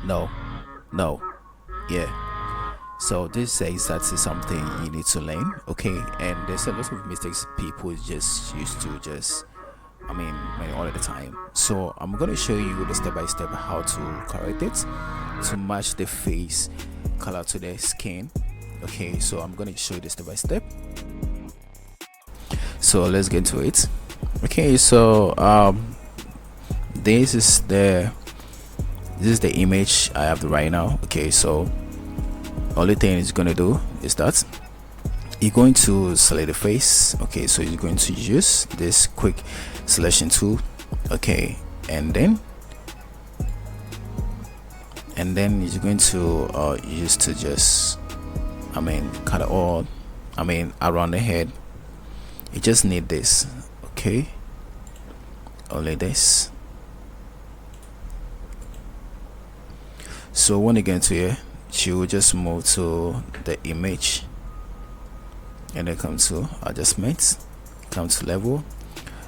no, no, yeah. So this says that is something you need to learn, okay? And there's a lot of mistakes people just used to just, all of the time. So I'm gonna show you the step by step how to correct it to match the face color to the skin. Okay, so I'm gonna show you the step by step. So let's get into it. Okay, so this is the image I have right now. Okay, so only thing it's gonna do is that you're going to select the face. Okay, so you're going to use this quick selection tool. Okay, and then you're going to use to just cut it all around the head. You just need this. Okay, only this. So when you get into here, you will just move to the image and then come to adjustments, come to level.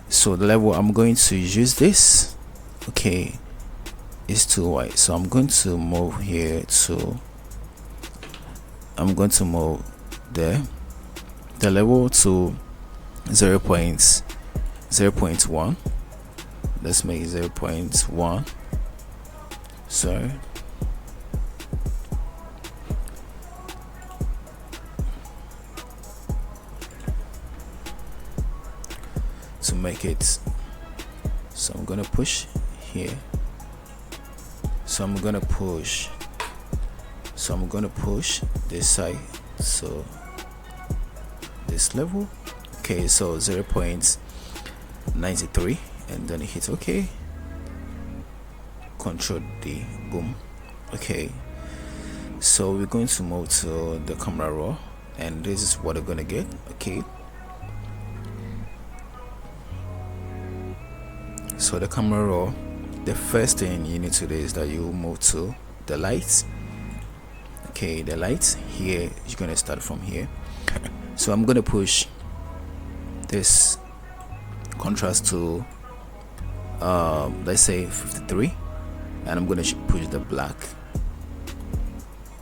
So the level I'm going to use this, okay, is too wide, so I'm going to move here to move the level to 0.1. Let's make 0.1. Sorry. To make it, so I'm gonna push here, so I'm gonna push this side, so this level. Okay, so 0.93, and then hit OK, Control D, boom. Okay, so we're going to move to the camera raw, and this is what we're gonna get. Okay, so the camera raw, the first thing you need to do is that you move to the lights. Okay, the lights here, you're gonna start from here. So I'm gonna push this contrast to let's say 53, and I'm gonna push the black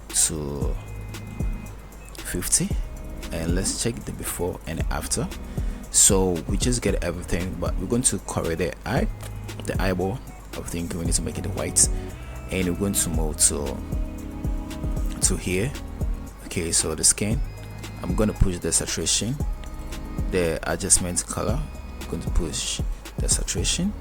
to 50, and let's check the before and after. So we just get everything, but we're going to correct the eyeball. I think we need to make it white, and we're going to move to here. Okay, so the skin, I'm going to push the saturation, the adjustment color. I'm going to push the saturation,